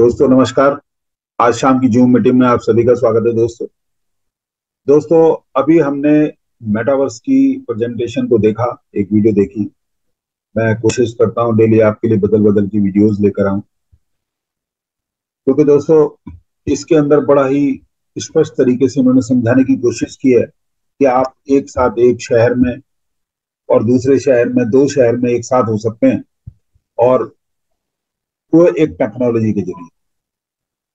दोस्तों नमस्कार। आज शाम की जूम मीटिंग में आप सभी का स्वागत है। दोस्तों अभी हमने मेटावर्स की प्रेजेंटेशन को देखा, एक वीडियो देखी। मैं कोशिश करता हूँ डेली आपके लिए बदल बदल की वीडियोस लेकर आऊं, क्योंकि दोस्तों इसके अंदर बड़ा ही स्पष्ट तरीके से उन्होंने समझाने की कोशिश की है कि आप एक साथ एक शहर में और दूसरे शहर में, दो शहर में एक साथ हो सकते हैं, और वो एक टेक्नोलॉजी के जरिए।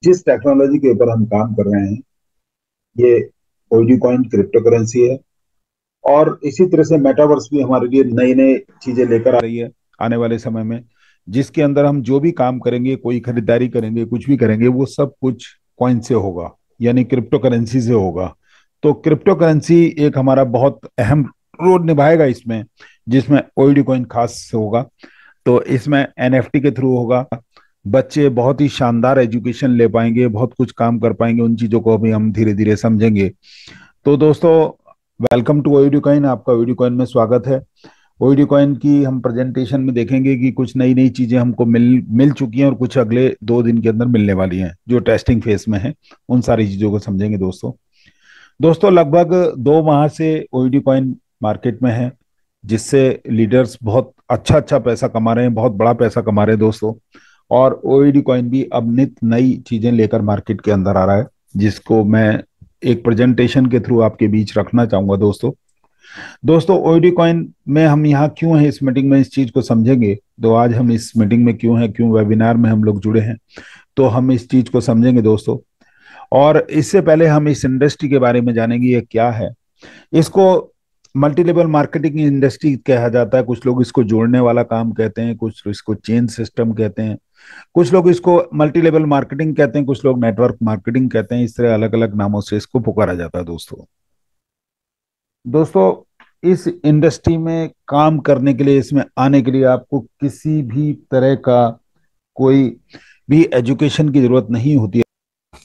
जिस टेक्नोलॉजी के ऊपर हम काम कर रहे हैं ये ओईडी कॉइन क्रिप्टो करेंसी है, और इसी तरह से मेटावर्स भी हमारे लिए नई नई चीजें लेकर आ रही है आने वाले समय में, जिसके अंदर हम जो भी काम करेंगे, कोई खरीदारी करेंगे, कुछ भी करेंगे, वो सब कुछ कॉइन से होगा, यानी क्रिप्टो करेंसी से होगा। तो क्रिप्टो करेंसी एक हमारा बहुत अहम रोल निभाएगा इसमें, जिसमें ओईडी कॉइन खास होगा। तो इसमें एनएफटी के थ्रू होगा। बच्चे बहुत ही शानदार एजुकेशन ले पाएंगे, बहुत कुछ काम कर पाएंगे। उन चीजों को अभी हम धीरे धीरे समझेंगे। तो दोस्तों वेलकम टू ओईडी कॉइन, आपका ओईडी कॉइन में स्वागत है। ओईडी कॉइन की हम प्रेजेंटेशन में देखेंगे कि कुछ नई नई चीजें हमको मिल मिल चुकी हैं और कुछ अगले 2 दिन के अंदर मिलने वाली हैं जो टेस्टिंग फेज में है। उन सारी चीजों को समझेंगे दोस्तों। दोस्तों लगभग 2 माह से ओईडी कॉइन मार्केट में है, जिससे लीडर्स बहुत अच्छा अच्छा पैसा कमा रहे हैं, बहुत बड़ा पैसा कमा रहे हैं दोस्तों। और ओईडी कॉइन भी अब नित नई चीजें लेकर मार्केट के अंदर आ रहा है, जिसको मैं एक प्रेजेंटेशन के थ्रू आपके बीच रखना चाहूंगा दोस्तों। दोस्तों ओईडी कॉइन में हम यहाँ क्यों हैं, इस मीटिंग में इस चीज को समझेंगे। तो आज हम इस मीटिंग में क्यों हैं, क्यों वेबिनार में हम लोग जुड़े हैं, तो हम इस चीज को समझेंगे दोस्तों। और इससे पहले हम इस इंडस्ट्री के बारे में जानेंगे ये क्या है। इसको मल्टी लेवल मार्केटिंग इंडस्ट्री कहा जाता है। कुछ लोग इसको जोड़ने वाला काम कहते हैं, कुछ इसको चेन सिस्टम कहते हैं, कुछ लोग इसको मल्टी लेवल मार्केटिंग कहते हैं, कुछ लोग नेटवर्क मार्केटिंग कहते हैं। इस तरह अलग अलग नामों से इसको पुकारा जाता है दोस्तों। दोस्तों इस इंडस्ट्री में काम करने के लिए, इसमें आने के लिए आपको किसी भी तरह का कोई भी एजुकेशन की जरूरत नहीं होती है,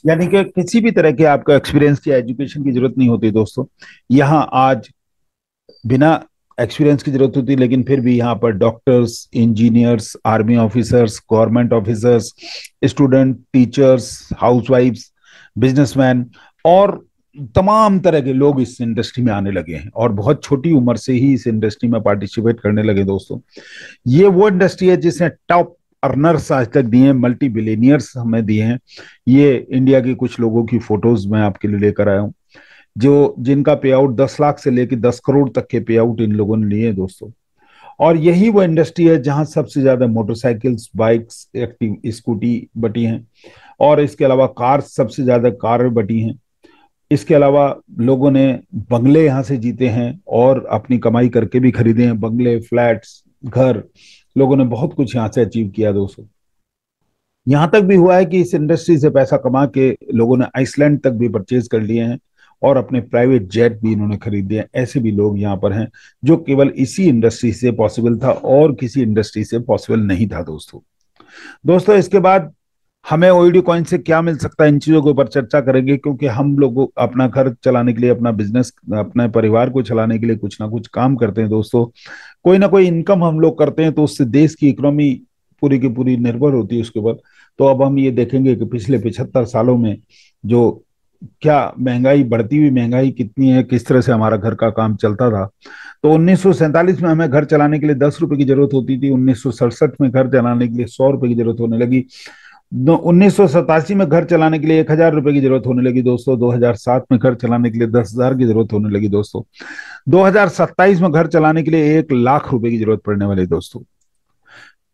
यानी कि किसी भी तरह के आपका एक्सपीरियंस या एजुकेशन की जरूरत नहीं होती दोस्तों। यहाँ आज बिना एक्सपीरियंस की जरूरत होती है, लेकिन फिर भी यहाँ पर doctors, engineers, army officers, government officers, student, teachers, हाउसवाइफ्स, बिजनेसमैन और तमाम तरह के लोग इस इंडस्ट्री में आने लगे हैं, और बहुत छोटी उम्र से ही इस इंडस्ट्री में पार्टिसिपेट करने लगे दोस्तों। ये वो इंडस्ट्री है जिसने टॉप अर्नर्स आज तक दिए हैं, मल्टी बिलियनियर्स हमें दिए हैं। ये इंडिया के कुछ लोगों की फोटोज मैं आपके लिए लेकर आया हूँ, जो जिनका पे आउट 10 लाख से लेकर 10 करोड़ तक के पे आउट इन लोगों ने लिए दोस्तों। और यही वो इंडस्ट्री है जहां सबसे ज्यादा मोटरसाइकिल्स, बाइक्स, एक्टिव स्कूटी बटी हैं, और इसके अलावा कार, सबसे ज्यादा कार बटी हैं। इसके अलावा लोगों ने बंगले यहाँ से जीते हैं, और अपनी कमाई करके भी खरीदे हैं बंगले, फ्लैट्स, घर। लोगों ने बहुत कुछ यहाँ से अचीव किया दोस्तों। यहाँ तक भी हुआ है कि इस इंडस्ट्री से पैसा कमा के लोगों ने आइसलैंड तक भी परचेज कर लिए हैं, और अपने प्राइवेट जेट भी इन्होंने खरीदे हैं। ऐसे भी लोग यहाँ पर हैं, जो केवल इसी इंडस्ट्री से पॉसिबल था, और किसी इंडस्ट्री से पॉसिबल नहीं था दोस्तों। दोस्तों इसके बाद हमें ओईडी कॉइन से क्या मिल सकता है, इन चीजों के ऊपर चर्चा करेंगे, क्योंकि हम लोग अपना घर चलाने के लिए, अपना बिजनेस, अपने परिवार को चलाने के लिए कुछ ना कुछ काम करते हैं दोस्तों। कोई ना कोई इनकम हम लोग करते हैं, तो उससे देश की इकोनॉमी पूरी की पूरी निर्भर होती है उसके ऊपर। तो अब हम ये देखेंगे कि पिछले 75 सालों में जो क्या महंगाई, बढ़ती हुई महंगाई कितनी है, किस तरह से हमारा घर का काम चलता था। तो 1947 में हमें घर चलाने के लिए 10 रुपए की जरूरत होती थी। 1967 में घर चलाने के लिए 100 रुपए की जरूरत होने लगी। 1987 में घर चलाने के लिए 1,000 रुपए की जरूरत होने लगी दोस्तों। 2007 में घर चलाने के लिए 10,000 की जरूरत होने लगी दोस्तों। 2027 में घर चलाने के लिए 1,00,000 रुपए की जरूरत पड़ने वाली दोस्तों।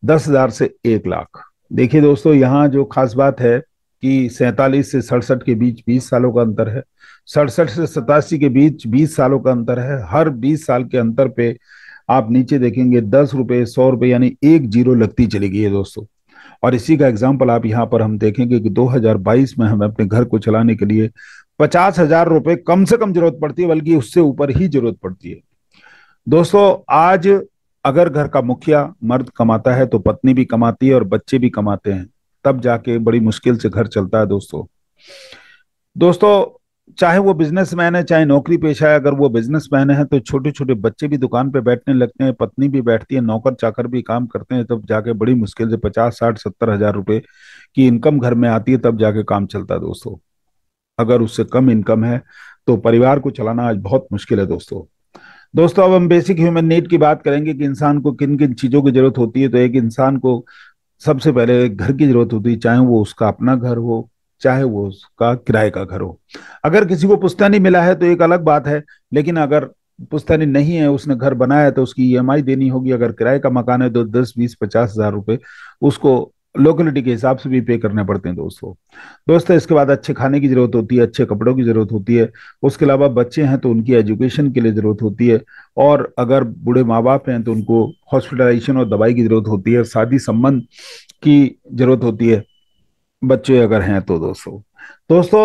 10,000 से 1,00,000। देखिए दोस्तों, यहाँ जो खास बात है कि 47 से 67 के बीच 20 सालों का अंतर है। 67 से 87 के बीच 20 सालों का अंतर है। हर 20 साल के अंतर पे आप नीचे देखेंगे 10 रुपए, 100 रुपए, यानी एक जीरो लगती चली गई है दोस्तों। और इसी का एग्जाम्पल आप यहाँ पर हम देखेंगे कि 2022 में हमें अपने घर को चलाने के लिए 50,000 रुपए कम से कम जरूरत पड़ती है, बल्कि उससे ऊपर ही जरूरत पड़ती है दोस्तों। आज अगर घर का मुखिया मर्द कमाता है, तो पत्नी भी कमाती है और बच्चे भी कमाते हैं, तब जाके बड़ी मुश्किल से घर चलता है दोस्तों। दोस्तों चाहे वो बिजनेसमैन है चाहे नौकरी पेशा है, अगर वो बिजनेसमैन है तो छोटे छोटे बच्चे भी दुकान पे बैठने लगते हैं, पत्नी भी बैठती है, नौकर चाकर भी काम करते हैं, तब जाके बड़ी मुश्किल से 50 60 70 हजार रुपए की इनकम घर में आती है, तब जाके काम चलता है दोस्तों। अगर उससे कम इनकम है तो परिवार को चलाना आज बहुत मुश्किल है दोस्तों। दोस्तों अब हम बेसिक ह्यूमन नीड की बात करेंगे कि इंसान को किन किन चीजों की जरूरत होती है। तो एक इंसान को सबसे पहले एक घर की जरूरत होती है, चाहे वो उसका अपना घर हो चाहे वो उसका किराए का घर हो। अगर किसी को पुश्तैनी मिला है तो एक अलग बात है, लेकिन अगर पुश्तैनी नहीं है, उसने घर बनाया है, तो उसकी ईएमआई देनी होगी। अगर किराए का मकान है तो 10 20 50 हजार रुपए उसको लोकेलिटी के हिसाब से भी पे करने पड़ते हैं दोस्तों। दोस्तों इसके बाद अच्छे खाने की जरूरत होती है, अच्छे कपड़ों की जरूरत होती है। उसके अलावा बच्चे हैं तो उनकी एजुकेशन के लिए जरूरत होती है। और अगर बूढ़े माँ बाप हैं तो उनको हॉस्पिटलाइजेशन और दवाई की जरूरत होती है, शादी संबंध की जरूरत होती है, बच्चे अगर हैं तो दोस्तों। दोस्तों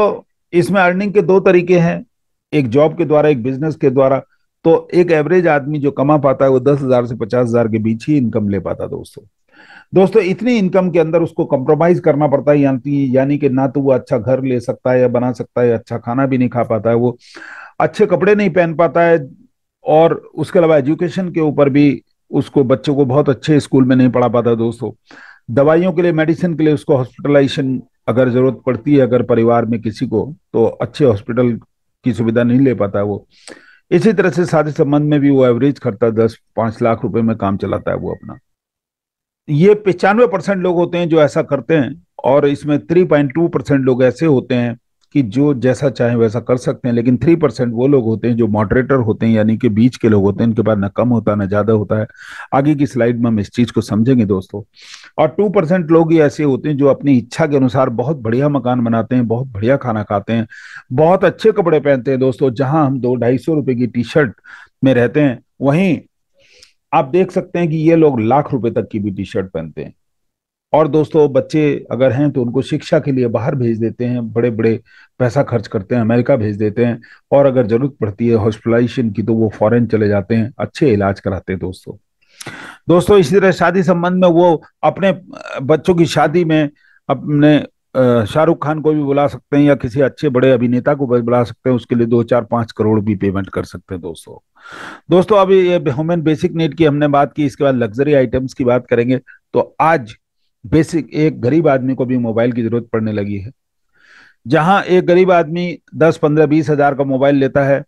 इसमें अर्निंग के दो तरीके हैं, एक जॉब के द्वारा एक बिजनेस के द्वारा। तो एक एवरेज आदमी जो कमा पाता है वो 10 हजार से 50 हजार के बीच ही इनकम ले पाता है दोस्तों। दोस्तों इतनी इनकम के अंदर उसको कंप्रोमाइज करना पड़ता है, यानी कि ना तो वो अच्छा घर ले सकता है या बना सकता है, अच्छा खाना भी नहीं खा पाता है, वो अच्छे कपड़े नहीं पहन पाता है। और उसके अलावा एजुकेशन के ऊपर भी उसको बच्चों को बहुत अच्छे स्कूल में नहीं पढ़ा पाता दोस्तों। दवाइयों के लिए मेडिसिन के लिए उसको हॉस्पिटलाइजेशन अगर जरूरत पड़ती है, अगर परिवार में किसी को, तो अच्छे हॉस्पिटल की सुविधा नहीं ले पाता है वो। इसी तरह से शादी संबंध में भी वो एवरेज खर्चा 10 5 लाख रुपए में काम चलाता है वो अपना। ये 95% लोग होते हैं जो ऐसा करते हैं, और इसमें 3.2% लोग ऐसे होते हैं कि जो जैसा चाहे वैसा कर सकते हैं। लेकिन 3% वो लोग होते हैं जो मॉडरेटर होते हैं, यानी कि बीच के लोग होते हैं, इनके पास ना कम होता है ना ज्यादा होता है। आगे की स्लाइड में हम इस चीज को समझेंगे दोस्तों। और 2% लोग ही ऐसे होते हैं जो अपनी इच्छा के अनुसार बहुत बढ़िया मकान बनाते हैं, बहुत बढ़िया खाना खाते हैं, बहुत अच्छे कपड़े पहनते हैं दोस्तों। जहां हम 2 250 रुपए की टी शर्ट में रहते हैं, वहीं आप देख सकते हैं कि ये लोग लाख रुपए तक की भी टी शर्ट पहनते हैं। और दोस्तों बच्चे अगर हैं तो उनको शिक्षा के लिए बाहर भेज देते हैं, बड़े बड़े पैसा खर्च करते हैं, अमेरिका भेज देते हैं। और अगर जरूरत पड़ती है हॉस्पिटलाइजेशन की तो वो फॉरेन चले जाते हैं, अच्छे इलाज कराते हैं दोस्तों। दोस्तों इसी तरह शादी संबंध में वो अपने बच्चों की शादी में अपने शाहरुख खान को भी बुला सकते हैं या किसी अच्छे बड़े अभिनेता को भी बुला सकते हैं, उसके लिए 2 4 5 करोड़ भी पेमेंट कर सकते हैं दोस्तों। दोस्तों अभी ये ह्यूमन बेसिक नीड की हमने बात की, इसके बाद लग्जरी आइटम्स की बात करेंगे। तो आज बेसिक एक गरीब आदमी को भी मोबाइल की जरूरत पड़ने लगी है। जहां एक गरीब आदमी 10 15 20 हजार का मोबाइल लेता है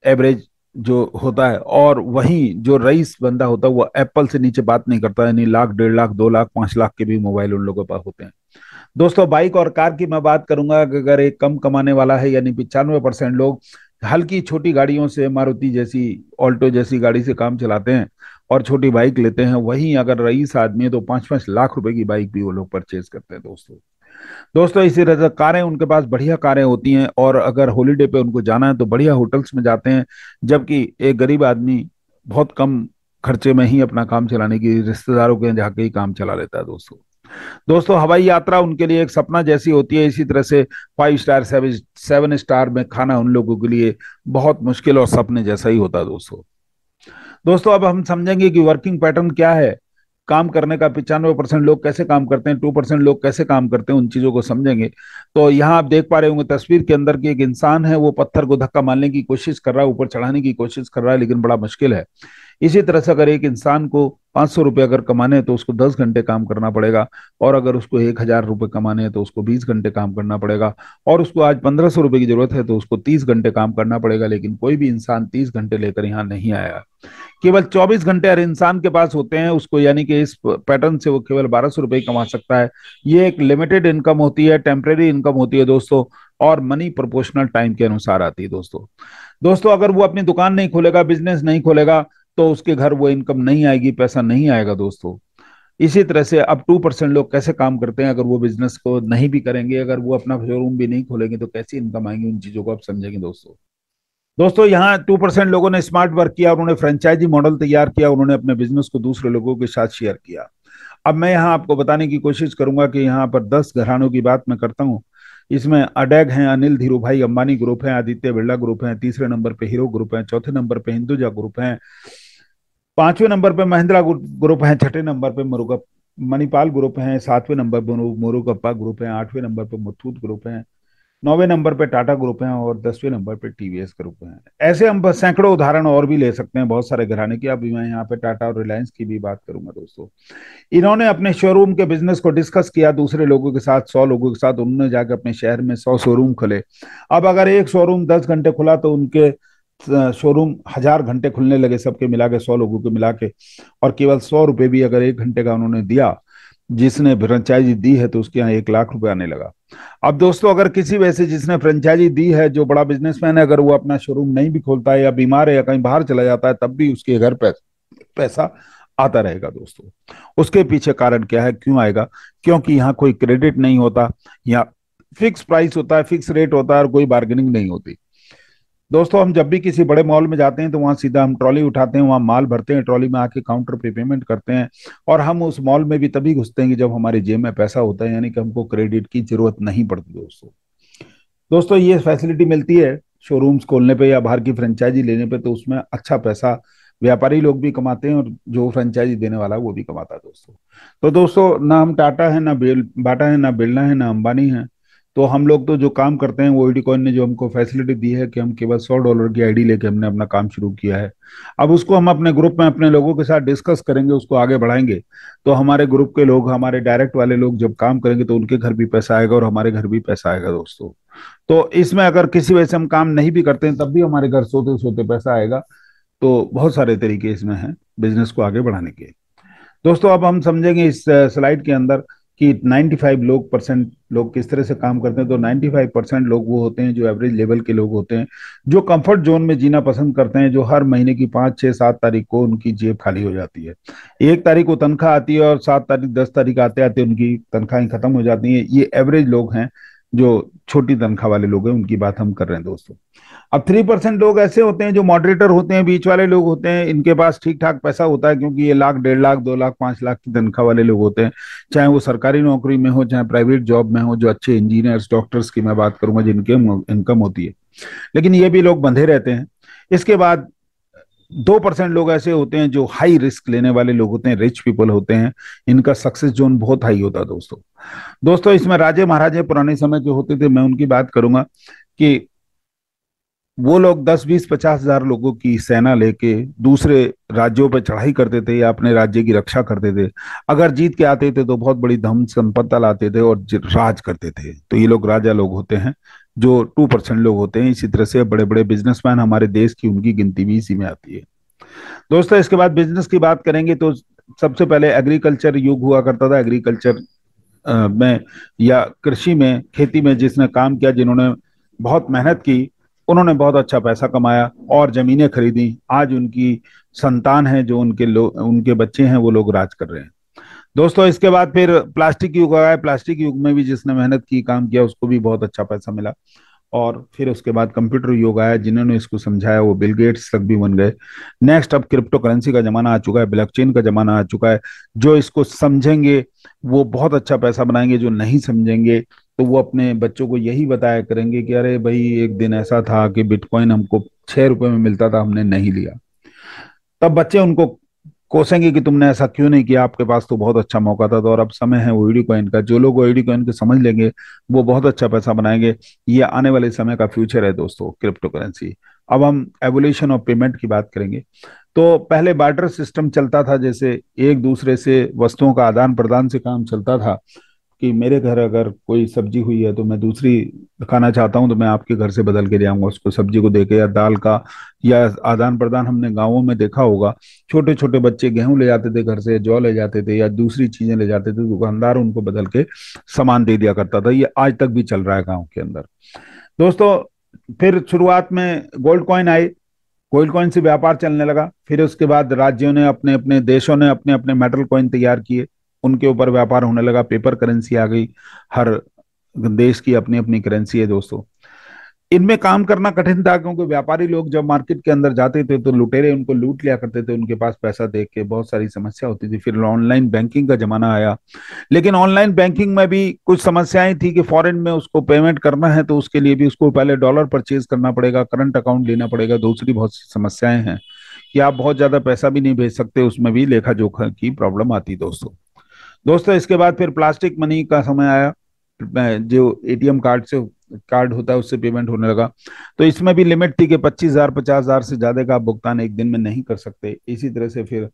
एवरेज जो होता है, और वहीं जो रईस बंदा होता है वो एप्पल से नीचे बात नहीं करता, यानी लाख 1.5 लाख 2 लाख 5 लाख के भी मोबाइल उन लोगों के पास होते हैं दोस्तों। बाइक और कार की मैं बात करूंगा कि अगर एक कम कमाने वाला है, यानी 95% लोग हल्की छोटी गाड़ियों से, मारुति जैसी ऑल्टो जैसी गाड़ी से काम चलाते हैं और छोटी बाइक लेते हैं। वहीं अगर रईस आदमी है तो 5 5 लाख रुपए की बाइक भी वो लोग परचेज करते हैं दोस्तों। दोस्तों इसी तरह से कारें, उनके पास बढ़िया कारें होती हैं, और अगर हॉलीडे पे उनको जाना है तो बढ़िया होटल्स में जाते हैं। जबकि एक गरीब आदमी बहुत कम खर्चे में ही अपना काम चलाने की रिश्तेदारों के यहाँ जाके ही काम चला लेता है दोस्तों। दोस्तों हवाई यात्रा उनके लिए एक सपना जैसी होती है। इसी तरह से 5 स्टार 7 स्टार में खाना उन लोगों के लिए बहुत मुश्किल और सपने जैसा ही होता है दोस्तों। दोस्तों अब हम समझेंगे कि वर्किंग पैटर्न क्या है, काम करने का 95% लोग कैसे काम करते हैं, 2% लोग कैसे काम करते हैं, उन चीजों को समझेंगे। तो यहाँ आप देख पा रहे होंगे तस्वीर के अंदर की एक इंसान है, वो पत्थर को धक्का मारने की कोशिश कर रहा है, ऊपर चढ़ाने की कोशिश कर रहा है, लेकिन बड़ा मुश्किल है। इसी तरह से अगर एक इंसान को 500 रुपये अगर कमाने हैं तो उसको 10 घंटे काम करना पड़ेगा, और अगर उसको 1,000 रुपये कमाने हैं तो उसको 20 घंटे काम करना पड़ेगा, और उसको आज 1,500 रुपये की जरूरत है तो उसको 30 घंटे काम करना पड़ेगा। लेकिन कोई भी इंसान 30 घंटे लेकर यहाँ नहीं आया। केवल 24 घंटे हर इंसान के पास होते हैं उसको, यानी कि इस पैटर्न से वो केवल 1,200 रुपये कमा सकता है। ये एक लिमिटेड इनकम होती है, टेम्परेरी इनकम होती है दोस्तों, और मनी प्रोपोर्शनल टाइम के अनुसार आती है दोस्तों। दोस्तों अगर वो अपनी दुकान नहीं खोलेगा, बिजनेस नहीं खोलेगा, तो उसके घर वो इनकम नहीं आएगी, पैसा नहीं आएगा दोस्तों। इसी तरह से अब 2% लोग कैसे काम करते हैं, अगर वो बिजनेस को नहीं भी करेंगे, अगर वो अपना शोरूम भी नहीं खोलेंगे तो कैसी इनकम आएंगी, उन चीजों को आप समझेंगे दोस्तों। दोस्तों यहाँ 2% लोगों ने स्मार्ट वर्क किया, उन्होंने फ्रेंचाइजी मॉडल तैयार किया, उन्होंने अपने बिजनेस को दूसरे लोगों के साथ शेयर किया। अब मैं यहाँ आपको बताने की कोशिश करूंगा कि यहाँ पर 10 घरानों की बात मैं करता हूँ। इसमें अडैग हैं, अनिल धीरूभाई अंबानी ग्रुप है, आदित्य बिरला ग्रुप है, तीसरे नंबर पे हीरो ग्रुप है, चौथे नंबर पे हिंदुजा ग्रुप है, पांचवें नंबर पे महिंद्रा ग्रुप है, छठे नंबर पे मुरुगा मणिपाल ग्रुप है, सातवें नंबर पर मोरुगप्पा ग्रुप है, आठवें नंबर पर मुथूट ग्रुप है, 9वें नंबर पे टाटा ग्रुप है और 10वें नंबर पे टीवीएस ग्रुप है। ऐसे हम बस सैकड़ों उदाहरण और भी ले सकते हैं बहुत सारे घराने की। अभी मैं यहाँ पे टाटा और रिलायंस की भी बात करूंगा दोस्तों। इन्होंने अपने शोरूम के बिजनेस को डिस्कस किया दूसरे लोगों के साथ, 100 लोगों के साथ। उन्होंने जाकर अपने शहर में 100 शोरूम खोले। अब अगर एक शोरूम 10 घंटे खुला तो उनके शोरूम 1000 घंटे खुलने लगे, सबके मिला के, 100 लोगों के मिला के। और केवल 100 रुपए भी अगर 1 घंटे का उन्होंने दिया, जिसने फ्रेंचाइजी दी है, तो उसके यहाँ 1 लाख रुपए आने लगा। अब दोस्तों अगर किसी वैसे जिसने फ्रेंचाइजी दी है, जो बड़ा बिजनेसमैन है, अगर वो अपना शोरूम नहीं भी खोलता है या बीमार है या कहीं बाहर चला जाता है, तब भी उसके घर पैसा आता रहेगा दोस्तों। उसके पीछे कारण क्या है, क्यों आएगा? क्योंकि यहाँ कोई क्रेडिट नहीं होता, यहाँ फिक्स प्राइस होता है, फिक्स रेट होता है और कोई बार्गेनिंग नहीं होती। दोस्तों हम जब भी किसी बड़े मॉल में जाते हैं तो वहां सीधा हम ट्रॉली उठाते हैं, वहां माल भरते हैं, ट्रॉली में आके काउंटर पे पेमेंट करते हैं। और हम उस मॉल में भी तभी घुसते हैं कि जब हमारी जेब में पैसा होता है, यानी कि हमको क्रेडिट की जरूरत नहीं पड़ती दोस्तों। दोस्तों ये फैसिलिटी मिलती है शोरूम्स खोलने पे या बाहर की फ्रेंचाइजी लेने पे, तो उसमें अच्छा पैसा व्यापारी लोग भी कमाते हैं और जो फ्रेंचाइजी देने वाला है वो भी कमाता है दोस्तों। तो दोस्तों ना हम टाटा है, ना बाटा है, ना बिरला है, ना अंबानी है। तो हम लोग तो जो काम करते हैं, वो आईडी कॉइन ने जो हमको फैसिलिटी दी है कि हम केवल $100 की आईडी लेके हमने अपना काम शुरू किया है। अब उसको हम अपने ग्रुप में अपने लोगों के साथ डिस्कस करेंगे, उसको आगे बढ़ाएंगे। तो हमारे ग्रुप के लोग, हमारे डायरेक्ट वाले लोग जब काम करेंगे तो उनके घर भी पैसा आएगा और हमारे घर भी पैसा आएगा दोस्तों। तो इसमें अगर किसी वजह से हम काम नहीं भी करते हैं, तब भी हमारे घर सोते सोते पैसा आएगा। तो बहुत सारे तरीके इसमें हैं बिजनेस को आगे बढ़ाने के। दोस्तों अब हम समझेंगे इस स्लाइड के अंदर कि 95 लोग किस तरह से काम करते हैं। तो 95% लोग वो होते हैं जो एवरेज लेवल के लोग होते हैं, जो कंफर्ट जोन में जीना पसंद करते हैं, जो हर महीने की 5 6 7 तारीख को उनकी जेब खाली हो जाती है। 1 तारीख को तनख्वाह आती है और 7 तारीख 10 तारीख आते आते उनकी तनख्वाहें खत्म हो जाती हैं। ये एवरेज लोग हैं, जो छोटी तनख्वाह वाले लोग हैं, उनकी बात हम कर रहे हैं दोस्तों। अब 3% लोग ऐसे होते हैं जो मॉडरेटर होते हैं, बीच वाले लोग होते हैं। इनके पास ठीक ठाक पैसा होता है, क्योंकि ये लाख, 1.5 लाख, 2 लाख, 5 लाख की तनख्वाह वाले लोग होते हैं। चाहे वो सरकारी नौकरी में हो, चाहे प्राइवेट जॉब में हो, जो अच्छे इंजीनियर्स, डॉक्टर्स की मैं बात करूंगा, जिनके इनकम होती है। लेकिन ये भी लोग बंधे रहते हैं। इसके बाद 2% लोग ऐसे होते हैं जो हाई रिस्क लेने वाले लोग होते हैं, रिच पीपल होते हैं। इनका सक्सेस जोन बहुत हाई होता है दोस्तों। दोस्तों इसमें राजे महाराजे पुराने समय के होते थे, मैं उनकी बात करूंगा कि वो लोग 10 20 50 हजार लोगों की सेना लेके दूसरे राज्यों पर चढ़ाई करते थे या अपने राज्य की रक्षा करते थे। अगर जीत के आते थे तो बहुत बड़ी धन संपत्ति लाते थे और राज करते थे। तो ये लोग राजा लोग होते हैं, जो 2% लोग होते हैं। इसी तरह से बड़े बड़े बिजनेसमैन हमारे देश की, उनकी गिनती भी इसी में आती है दोस्तों। इसके बाद बिजनेस की बात करेंगे तो सबसे पहले एग्रीकल्चर युग हुआ करता था। एग्रीकल्चर में या कृषि में, खेती में जिसने काम किया, जिन्होंने बहुत मेहनत की, उन्होंने बहुत अच्छा पैसा कमाया और जमीनें खरीदी। आज उनकी संतान है, जो उनके बच्चे हैं, वो लोग राज कर रहे हैं दोस्तों। इसके बाद फिर प्लास्टिक युग आया। प्लास्टिक युग में भी जिसने मेहनत की, काम किया, उसको भी बहुत अच्छा पैसा मिला। और फिर उसके बाद कंप्यूटर युग आया। जिन्होंने इसको समझाया वो बिल गेट्स तक भी बन गए। नेक्स्ट अब क्रिप्टो करेंसी का जमाना आ चुका है, ब्लॉकचेन का जमाना आ चुका है। जो इसको समझेंगे वो बहुत अच्छा पैसा बनाएंगे, जो नहीं समझेंगे तो वो अपने बच्चों को यही बताया करेंगे कि अरे भाई, एक दिन ऐसा था कि बिटकॉइन हमको 6 रुपए में मिलता था, हमने नहीं लिया। तब बच्चे उनको कोसेंगे कि तुमने ऐसा क्यों नहीं किया, आपके पास तो बहुत अच्छा मौका था। तो और अब समय है ओईडी कॉइन का। जो लोग ओईडी कॉइन को समझ लेंगे वो बहुत अच्छा पैसा बनाएंगे। ये आने वाले समय का फ्यूचर है दोस्तों, क्रिप्टो करेंसी। अब हम एवोल्यूशन ऑफ पेमेंट की बात करेंगे। तो पहले बार्टर सिस्टम चलता था, जैसे एक दूसरे से वस्तुओं का आदान प्रदान से काम चलता था। कि मेरे घर अगर कोई सब्जी हुई है तो मैं दूसरी खाना चाहता हूँ, तो मैं आपके घर से बदल के ले आऊंगा उसको, सब्जी को देके या दाल का। या आदान प्रदान हमने गाँवों में देखा होगा, छोटे छोटे बच्चे गेहूं ले जाते थे घर से, जौ ले जाते थे या दूसरी चीजें ले जाते थे, दुकानदार उनको बदल के सामान दे दिया करता था। ये आज तक भी चल रहा है गाँव के अंदर दोस्तों। फिर शुरुआत में गोल्ड कॉइन आए। गोल्ड कॉइन से व्यापार चलने लगा। फिर उसके बाद राज्यों ने, अपने अपने देशों ने अपने अपने मेटल कॉइन तैयार किए, उनके ऊपर व्यापार होने लगा। पेपर करेंसी आ गई। हर देश की अपनी अपनी करेंसी है दोस्तों। इनमें काम करना कठिन था, क्योंकि व्यापारी लोग जब मार्केट के अंदर जाते थे तो लुटेरे उनको लूट लिया करते थे, उनके पास पैसा देख के। बहुत सारी समस्या होती थी। फिर ऑनलाइन बैंकिंग का जमाना आया। लेकिन ऑनलाइन बैंकिंग में भी कुछ समस्याएं थी कि फॉरेन में उसको पेमेंट करना है तो उसके लिए भी उसको पहले डॉलर परचेज करना पड़ेगा, करंट अकाउंट लेना पड़ेगा। दूसरी बहुत सी समस्याएं हैं कि आप बहुत ज्यादा पैसा भी नहीं भेज सकते, उसमें भी लेखा जोखा की प्रॉब्लम आती दोस्तों। दोस्तों इसके बाद फिर प्लास्टिक मनी का समय आया। जो एटीएम कार्ड होता है उससे पेमेंट होने लगा। तो इसमें भी लिमिट थी कि 25,000 50,000 से ज्यादा का आप भुगतान एक दिन में नहीं कर सकते। इसी तरह से फिर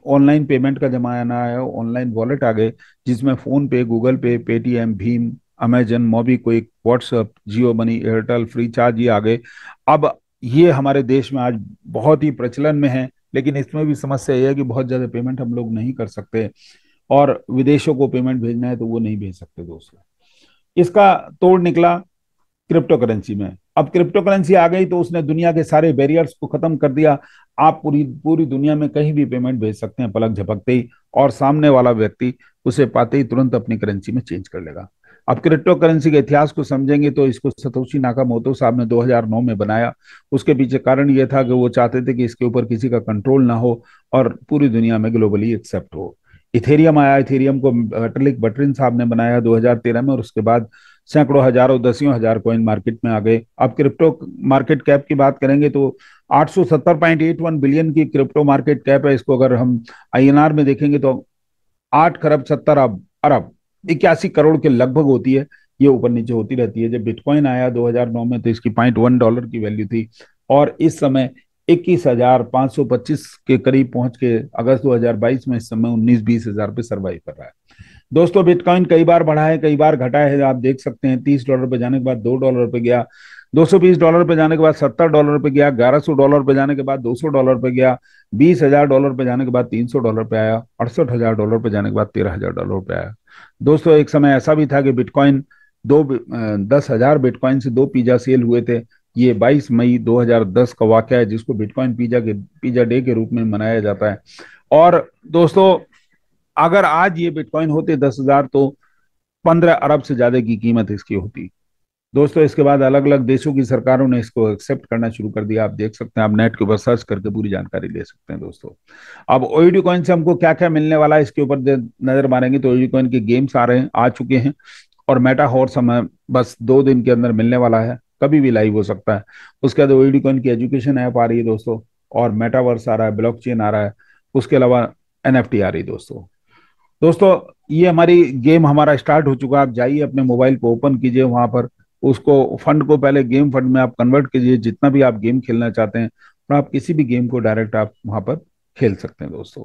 ऑनलाइन पेमेंट का जमाना आया, ऑनलाइन वॉलेट आ गए, जिसमें फोन पे, गूगल पे, पेटीएम, भीम, Amazon, MobiKwik, WhatsApp, Jio money, Airtel, FreeCharge ये आ गए। अब ये हमारे देश में आज बहुत ही प्रचलन में है, लेकिन इसमें भी समस्या यह है कि बहुत ज्यादा पेमेंट हम लोग नहीं कर सकते, और विदेशों को पेमेंट भेजना है तो वो नहीं भेज सकते दोस्तों। इसका तोड़ निकला क्रिप्टो करेंसी में। अब क्रिप्टो करेंसी आ गई तो उसने दुनिया के सारे बैरियर्स को खत्म कर दिया। आप पूरी पूरी दुनिया में कहीं भी पेमेंट भेज सकते हैं पलक झपकते ही, और सामने वाला व्यक्ति उसे पाते ही तुरंत अपनी करेंसी में चेंज कर लेगा। अब क्रिप्टो करेंसी के इतिहास को समझेंगे तो इसको सतोशी नाकामोटो साहब ने 2009 में बनाया। उसके पीछे कारण यह था कि वो चाहते थे कि इसके ऊपर किसी का कंट्रोल ना हो और पूरी दुनिया में ग्लोबली एक्सेप्ट हो। इथेरियम आया, इथेरियम को विटलिक बटरिन साहब ने बनाया 2013 में, और उसके बाद सैकड़ों हजारों दसियों हजार कॉइन मार्केट में आ गए। अब क्रिप्टो मार्केट कैप की बात करेंगे तो 870.81 बिलियन की क्रिप्टो मार्केट कैप है। इसको अगर हम आईएनआर में देखेंगे तो 8 खरब 70 अरब 81 करोड़ के लगभग होती है। ये ऊपर नीचे होती रहती है। जब बिटकॉइन आया 2009 में तो इसकी $0.1 की वैल्यू थी, और इस समय 21,525 के करीब पहुंच के अगस्त 2022 में इस समय 19-20 हजार पे सर्वाइव कर रहा है। दोस्तों बिटकॉइन कई बार बढ़ा है, कई बार घटा है। आप देख सकते हैं $30 पे जाने के बाद $2 पे गया, $220 पे जाने के बाद $70 पे गया, $1100 पे जाने के बाद $200 पे गया, $20,000 पे जाने के बाद $300 पे आया, $68,000 पे जाने के बाद $13,000 पे आया। दोस्तों एक समय ऐसा भी था कि बिटकॉइन 10,000 बिटकॉइन से 2 पिज्जा सेल हुए थे। ये 22 मई 2010 का वाकया है, जिसको बिटकॉइन पिज्जा डे के रूप में मनाया जाता है। और दोस्तों अगर आज ये बिटकॉइन होते 10,000 तो 15 अरब से ज्यादा की कीमत इसकी होती। दोस्तों इसके बाद अलग अलग देशों की सरकारों ने इसको एक्सेप्ट करना शुरू कर दिया। आप देख सकते हैं, आप नेट के ऊपर सर्च करके पूरी जानकारी ले सकते हैं दोस्तों। अब ओईडी कॉइन से हमको क्या क्या मिलने वाला है इसके ऊपर नजर मारेंगे तो ओईडी कॉइन के गेम्स आ रहे हैं, आ चुके हैं, और मेटा हॉर्स हमें बस 2 दिन के अंदर मिलने वाला है, कभी भी लाइव हो सकता है। उसके बाद ओईडी कॉइन की एजुकेशन ऐप आ रही है दोस्तों, और मेटावर्स आ रहा है, ब्लॉकचेन आ रहा है, उसके अलावा एनएफटी आ रही है दोस्तों। दोस्तों ये हमारी गेम हमारा स्टार्ट हो चुका है। आप जाइए अपने मोबाइल को ओपन कीजिए, वहां पर उसको फंड को पहले गेम फंड में आप कन्वर्ट कीजिए, जितना भी आप गेम खेलना चाहते हैं, और आप किसी भी गेम को डायरेक्ट आप वहां पर खेल सकते हैं दोस्तों।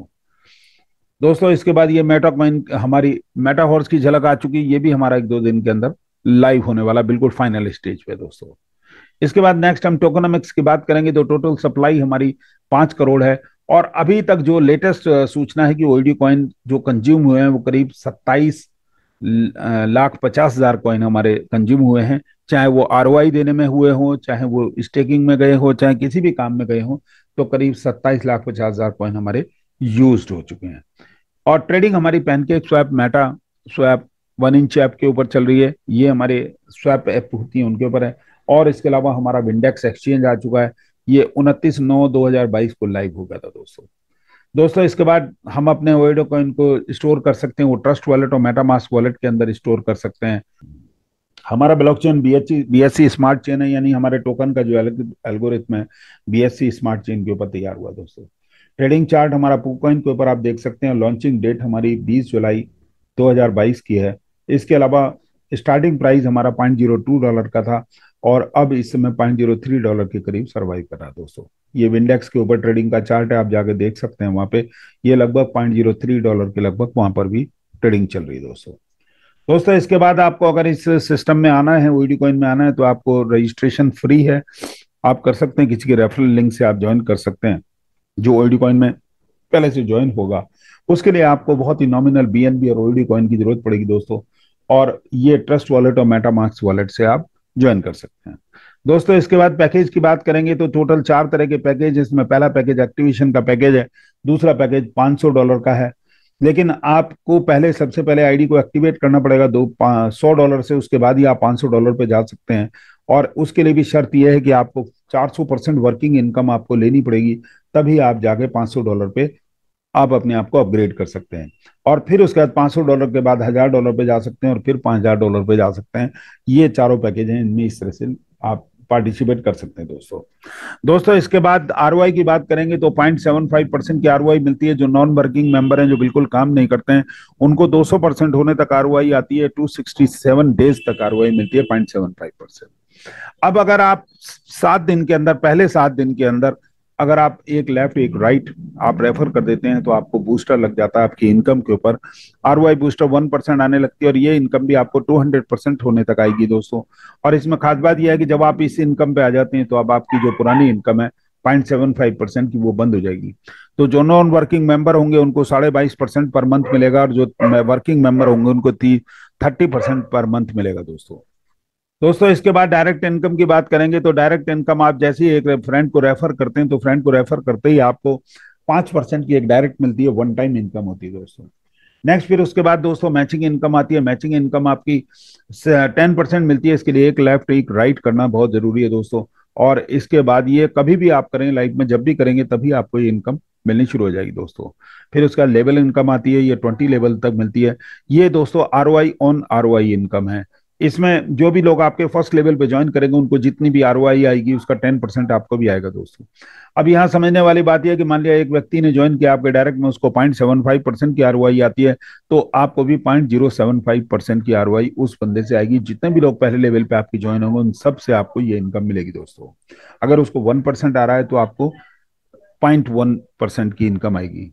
दोस्तों इसके बाद ये मेटा कॉइन हमारी मेटा हॉर्स की झलक आ चुकी है। ये भी हमारा 1-2 दिन के अंदर लाइव होने वाला, बिल्कुल फाइनल स्टेज पे दोस्तों। इसके बाद नेक्स्ट हम टोकनोमिक्स की बात करेंगे तो टोटल सप्लाई हमारी 5 करोड़ है, और अभी तक जो लेटेस्ट सूचना है कि ओईडी कॉइन जो कंज्यूम हुए हैं वो करीब 27,50,000 कॉइन हमारे कंज्यूम हुए हैं। चाहे वो आरओआई देने में हुए हों, चाहे वो स्टेकिंग में गए हो, चाहे किसी भी काम में गए हों, तो करीब 27,50,000 कॉइन हमारे यूज हो चुके हैं। और ट्रेडिंग हमारी pancake swap, Meta swap, 1 inch app के ऊपर चल रही है। ये हमारे स्वैप ऐप होती है उनके ऊपर है। और इसके अलावा हमारा विंडेक्स एक्सचेंज आ चुका है। ये 29/9/2022 को लाइव हो गया था दोस्तों। दोस्तों इसके बाद हम अपने ओएडो कॉइन को स्टोर कर सकते हैं, वो ट्रस्ट वॉलेट और मेटामास्क वॉलेट के अंदर स्टोर कर सकते हैं। हमारा ब्लॉकचेन बीएससी स्मार्ट चेन है, यानी हमारे टोकन का जो एल्गोरिथम है बीएससी स्मार्ट चेन के ऊपर तैयार हुआ दोस्तों। ट्रेडिंग चार्ट हमारा पुकॉइन के ऊपर आप देख सकते हैं। लॉन्चिंग डेट हमारी 20 जुलाई 2022 की है। इसके अलावा स्टार्टिंग प्राइस हमारा $0.02 का था, और अब इस समय $0.03 के करीब सर्वाइव कर रहा है दोस्तों। ये विंडेक्स के ऊपर ट्रेडिंग का चार्ट है, आप जाके देख सकते हैं वहां पे। ये लगभग $0.03 के लगभग वहां पर भी ट्रेडिंग चल रही है दोस्तों। दोस्तों इसके बाद आपको अगर इस सिस्टम में आना है, ओईडी कॉइन में आना है, तो आपको रजिस्ट्रेशन फ्री है। आप कर सकते हैं, किसी के रेफरल लिंक से आप ज्वाइन कर सकते हैं। जो ओईडी कॉइन में पहले से ज्वाइन होगा उसके लिए आपको बहुत ही नॉमिनल बीएनबी और ओईडी कॉइन की जरूरत पड़ेगी दोस्तों, और ये ट्रस्ट वॉलेट और मेटामास्क वॉलेट से आप ज्वाइन कर सकते हैं। दोस्तों इसके बाद पैकेज की बात करेंगे तो टोटल 4 तरह के पैकेज, इसमें पहला पैकेज एक्टिवेशन का पैकेज है, दूसरा पैकेज $500 का है। लेकिन आपको पहले सबसे पहले आईडी को एक्टिवेट करना पड़ेगा $100 से, उसके बाद ही आप $500 पे जा सकते हैं। और उसके लिए भी शर्त यह है कि आपको 400% वर्किंग इनकम आपको लेनी पड़ेगी, तभी आप जाके $500 पे आप अपने आप को अपग्रेड कर सकते हैं। और फिर उसके बाद $500 के बाद $1,000 पे जा सकते हैं, और फिर $5,000 पे जा सकते हैं। ये चारों पैकेज हैं, इनमें इस तरह से आप पार्टिसिपेट कर सकते हैं दोस्तों। दोस्तों इसके बाद आरओआई की बात करेंगे तो 0.75% की आरओआई मिलती है। जो नॉन वर्किंग मेंबर हैं, जो बिल्कुल काम नहीं करते हैं, उनको 200% होने तक आरओआई आती है। 267 डेज तक आरओआई मिलती है 0.75%। अब अगर आप 7 दिन के अंदर, पहले 7 दिन के अंदर अगर आप एक लेफ्ट एक राइट आप रेफर कर देते हैं तो आपको बूस्टर लग जाता है आपकी इनकम के ऊपर। आरओआई बूस्टर 1% आने लगती है और ये इनकम भी आपको 200% होने तक आएगी दोस्तों। और इसमें खास बात यह है कि जब आप इस इनकम पे आ जाते हैं तो अब आपकी जो पुरानी इनकम है 0.75% की, वो बंद हो जाएगी। तो जो नॉन वर्किंग मेंबर होंगे उनको 22.5% पर मंथ मिलेगा, और जो वर्किंग मेंबर होंगे उनको 30% पर मंथ मिलेगा दोस्तों। दोस्तों इसके बाद डायरेक्ट इनकम की बात करेंगे तो डायरेक्ट इनकम आप जैसे ही एक फ्रेंड को रेफर करते हैं तो फ्रेंड को रेफर करते ही आपको 5% की एक डायरेक्ट मिलती है, वन टाइम इनकम होती है दोस्तों। नेक्स्ट फिर उसके बाद दोस्तों मैचिंग इनकम आती है। मैचिंग इनकम आपकी 10% मिलती है। इसके लिए एक लेफ्ट एक राइट करना बहुत जरूरी है दोस्तों। और इसके बाद ये कभी भी आप करें लाइफ में, जब भी करेंगे तभी आपको ये इनकम मिलनी शुरू हो जाएगी दोस्तों। फिर उसका लेवल इनकम आती है, ये 20 लेवल तक मिलती है। ये दोस्तों आरओआई ऑन आरओआई इनकम है। इसमें जो भी लोग आपके फर्स्ट लेवल पे ज्वाइन करेंगे उनको जितनी भी आरओआई आएगी उसका 10% आपको भी आएगा दोस्तों। अब यहाँ समझने वाली बात यह है कि मान लिया एक व्यक्ति ने ज्वाइन किया आपके डायरेक्ट में, उसको 0.75% की आरओआई आती है, तो आपको भी 0.075% की आरओआई उस बंदे से आएगी। जितने भी लोग पहले लेवल पे आपकी ज्वाइन होंगे उन सब से आपको ये इनकम मिलेगी दोस्तों। अगर उसको 1% आ रहा है तो आपको 0.1% की इनकम आएगी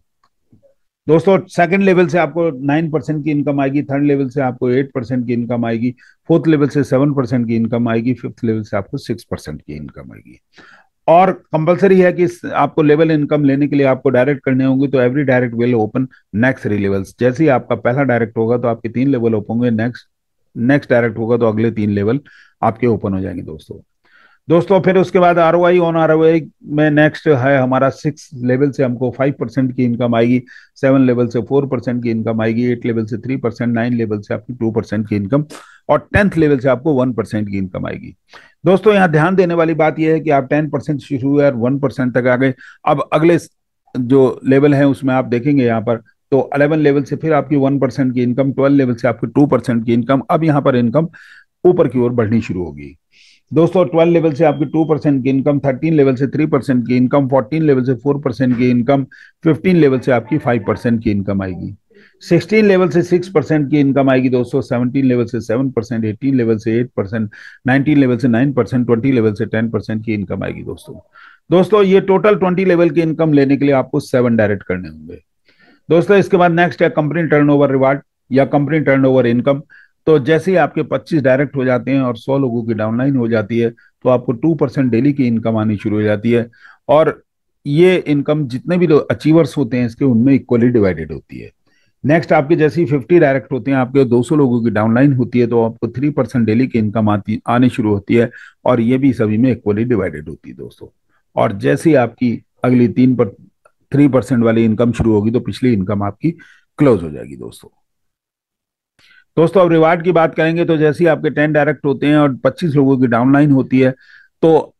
दोस्तों। सेकंड लेवल से आपको 9% की इनकम आएगी, थर्ड लेवल से आपको 8% की इनकम आएगी, फोर्थ लेवल से 7% की इनकम आएगी, फिफ्थ लेवल से आपको 6% की इनकम आएगी। और कंपलसरी है कि आपको लेवल इनकम लेने के लिए आपको डायरेक्ट करने होंगे, तो every direct will open next 3 levels. जैसे ही आपका पहला डायरेक्ट होगा तो आपके 3 लेवल ओपन होंगे, नेक्स्ट नेक्स्ट डायरेक्ट होगा तो अगले 3 लेवल आपके ओपन हो जाएंगे दोस्तों। दोस्तों फिर उसके बाद आरओआई ऑन आरओआई में नेक्स्ट है हमारा 6 लेवल से हमको 5% की इनकम आएगी, 7 लेवल से 4% की इनकम आएगी, 8 लेवल से 3%, 9 लेवल से आपकी 2% की इनकम, और 10th लेवल से आपको 1% की इनकम आएगी दोस्तों। यहाँ ध्यान देने वाली बात यह है कि आप 10% शुरू हुए और 1% तक आ गए। अब अगले जो लेवल है उसमें आप देखेंगे यहाँ पर, तो 11 लेवल से फिर आपकी 1% की इनकम, 12 लेवल से आपकी 2% की इनकम। अब यहाँ पर इनकम ऊपर की ओर बढ़नी शुरू होगी दोस्तों। 12 लेवल से आपकी 2% की इनकम, 13 लेवल से 3% की इनकम, 14 लेवल से 4% की इनकम, 15 लेवल से आपकी 5% की इनकम आएगी, 16 लेवल से 6% की इनकम आएगी दोस्तों, 17 लेवल से 7%, 18 लेवल से 8%, 19 लेवल से 9%, 20 लेवल से 10% की इनकम आएगी दोस्तों। दोस्तों ये टोटल 20 लेवल की इनकम लेने के लिए आपको 7 डायरेक्ट करने होंगे दोस्तों। इसके बाद नेक्स्ट है कंपनी टर्नओवर रिवार्ड या कंपनी टर्नओवर इनकम। तो जैसे ही आपके 25 डायरेक्ट हो जाते हैं और 100 लोगों की डाउनलाइन हो जाती है तो आपको 2% डेली की इनकम आनी शुरू हो जाती है। और ये इनकम जितने भी लोग अचीवर्स होते हैं इसके उनमें इक्वली डिवाइडेड होती है। नेक्स्ट आपके जैसे ही 50 डायरेक्ट होते हैं, आपके 200 लोगों की डाउनलाइन होती है, तो आपको 3% डेली की इनकम आनी शुरू होती है, और ये भी सभी में इक्वली डिवाइडेड होती है दोस्तों। और जैसे ही आपकी अगली 3% वाली इनकम शुरू होगी तो पिछली इनकम आपकी क्लोज हो जाएगी दोस्तों। दोस्तों अब रिवार्ड की बात करेंगे तो जैसे ही आपके 10 डायरेक्ट होते हैं और 25 लोगों की डाउनलाइन होती है तो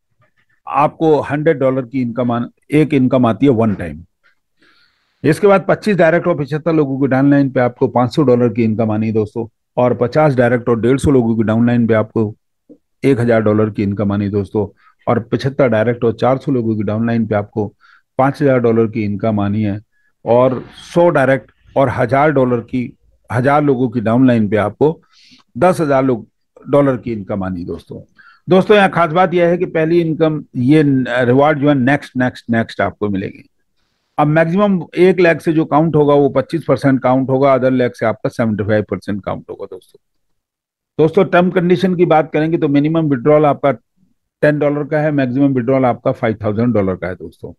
आपको $100 की एक इनकम आती है वन टाइम। इसके बाद 25 डायरेक्ट और 75 लोगों की डाउनलाइन पे आपको $500 की इनकम आनी है दोस्तों। और 50 डायरेक्ट और 150 लोगों की डाउनलाइन पे आपको $1000 की इनकम आनी दोस्तों। और 75 डायरेक्ट और 400 लोगों की डाउनलाइन पे आपको $5000 की इनकम आनी है। और 100 डायरेक्ट और हजार लोगों की डाउनलाइन पे आपको $10,000 की इनकम आनी दोस्तों। दोस्तों यहाँ खास बात यह है कि पहली इनकम ये रिवार्ड जो है नेक्स्ट नेक्स्ट नेक्स्ट आपको मिलेगी। अब मैक्सिमम 1 लाख से जो काउंट होगा वो 25% काउंट होगा, अदर लाख से आपका 75% काउंट होगा दोस्तों। दोस्तों टर्म कंडीशन की बात करेंगे तो मिनिमम विड्रॉल आपका $10 का है, मैक्सिमम विड्रॉल आपका $5000 का है दोस्तों।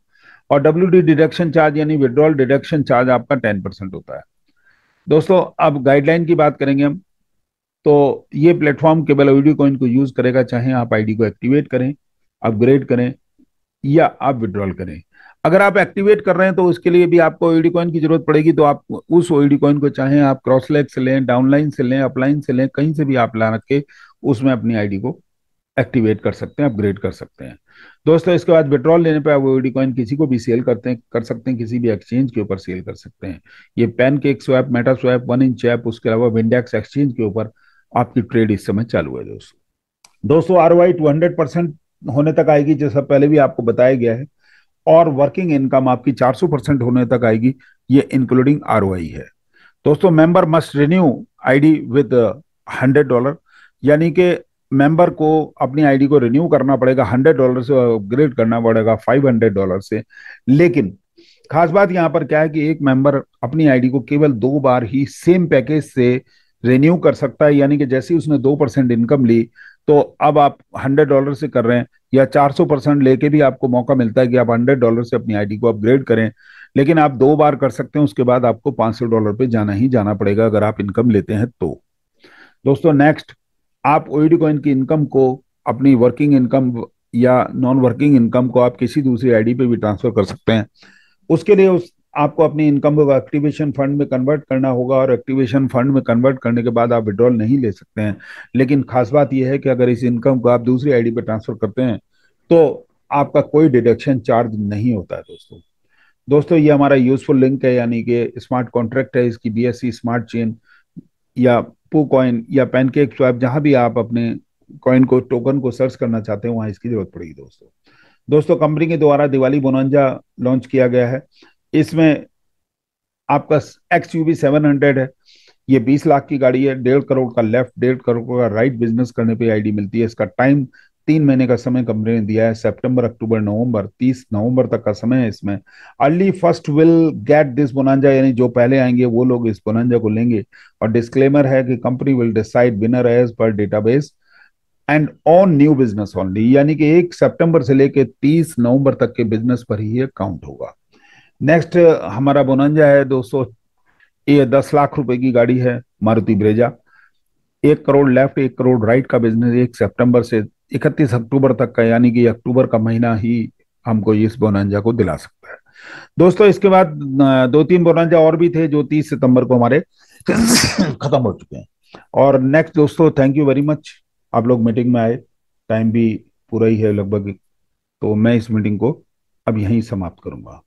और WD डिडक्शन चार्ज यानी विड्रॉल डिडक्शन चार्ज आपका 10% होता है दोस्तों। अब गाइडलाइन की बात करेंगे हम, तो ये प्लेटफॉर्म केवल ओईडी कॉइन को यूज करेगा, चाहे आप आईडी को एक्टिवेट करें, अपग्रेड करें या आप विड्रॉल करें। अगर आप एक्टिवेट कर रहे हैं तो उसके लिए भी आपको ओईडी कॉइन की जरूरत पड़ेगी, तो आप उस ओईडी कॉइन को चाहे आप क्रॉसलैग से लें, डाउनलाइन से लें, अपलाइन से लें, कहीं से भी आप ला रख के उसमें अपनी आईडी को एक्टिवेट कर सकते हैं, अपग्रेड कर सकते हैं दोस्तों। इसके बाद विड्रॉल लेने पे आप ओईडी कॉइन किसी को भी सेल कर सकते हैं, किसी भी एक्सचेंज के ऊपर सेल कर सकते हैं। ये pancake swap, Meta swap, 1inch app, उसके अलावा विंडेक्स एक्सचेंज के ऊपर आपकी ट्रेड इस समय चालू है दोस्तों। आरओआई 200% होने तक आएगी, जैसा पहले भी आपको बताया गया है, और वर्किंग इनकम आपकी 400% होने तक आएगी, ये इंक्लूडिंग आरओआई है। दोस्तों, member must renew ID with $100, यानी कि मेंबर को अपनी आईडी को रिन्यू करना पड़ेगा $100 से, अपग्रेड करना पड़ेगा $500 से। लेकिन खास बात यहाँ पर क्या है कि एक मेंबर अपनी आईडी को केवल 2 बार ही सेम पैकेज से रिन्यू कर सकता है, यानी कि जैसे ही उसने 2% इनकम ली, तो अब आप $100 से कर रहे हैं, या 400% लेके भी आपको मौका मिलता है कि आप $100 से अपनी आईडी को अपग्रेड करें। लेकिन आप 2 बार कर सकते हैं, उसके बाद आपको $500 पे जाना ही जाना पड़ेगा अगर आप इनकम लेते हैं तो। दोस्तों, नेक्स्ट, आप ओईडी कॉइन की इनकम को, अपनी वर्किंग इनकम या नॉन वर्किंग इनकम को आप किसी दूसरी आईडी पे भी ट्रांसफर कर सकते हैं। उसके लिए आपको अपनी इनकम को एक्टिवेशन फंड में कन्वर्ट करना होगा, और एक्टिवेशन फंड में कन्वर्ट करने के बाद आप विड्रॉल नहीं ले सकते हैं। लेकिन खास बात यह है कि अगर इस इनकम को आप दूसरी आईडी पे ट्रांसफर करते हैं तो आपका कोई डिडक्शन चार्ज नहीं होता है। दोस्तों दोस्तों ये हमारा यूजफुल लिंक है, यानी कि स्मार्ट कॉन्ट्रैक्ट है, इसकी बीएससी स्मार्ट चेन या पू कॉइन या पैनकेक स्वैप, जहां भी आप अपने कॉइन को, टोकन को सर्च करना चाहते हैं, वहां इसकी जरूरत पड़ेगी। दोस्तों दोस्तों कंपनी के द्वारा दिवाली बोनांजा लॉन्च किया गया है। इसमें आपका XUV 700 है, ये 20 लाख की गाड़ी है। 1.5 करोड़ का लेफ्ट, 1.5 करोड़ का राइट बिजनेस करने पे आईडी मिलती है। इसका टाइम 3 महीने का समय कंपनी ने दिया है, सितंबर अक्टूबर नवंबर, 30 नवंबर तक का समय है इसमें। Early first will get this bonanza, यानी जो पहले आएंगे वो लोग इस बोनांजा को लेंगे। और डिस्क्लेमर है कि company will decide winner as per database and on new business only, यानी कि 1 सितंबर से लेके 30 नवंबर तक के बिजनेस पर ही ये काउंट होगा। नेक्स्ट हमारा बोनांजा है दोस्तों, ये 10 लाख रुपए की गाड़ी है, Maruti Brezza. 1 crore left, 1 crore right का बिजनेस 1 सितंबर से 31 अक्टूबर तक का, यानी कि अक्टूबर का महीना ही हमको इस बोनांजा को दिला सकता है। दोस्तों इसके बाद 2-3 बोनांजा और भी थे जो 30 सितंबर को हमारे खत्म हो चुके हैं। और नेक्स्ट दोस्तों, थैंक यू वेरी मच, आप लोग मीटिंग में आए, टाइम भी पूरा ही है लगभग, तो मैं इस मीटिंग को अब यहीं समाप्त करूंगा।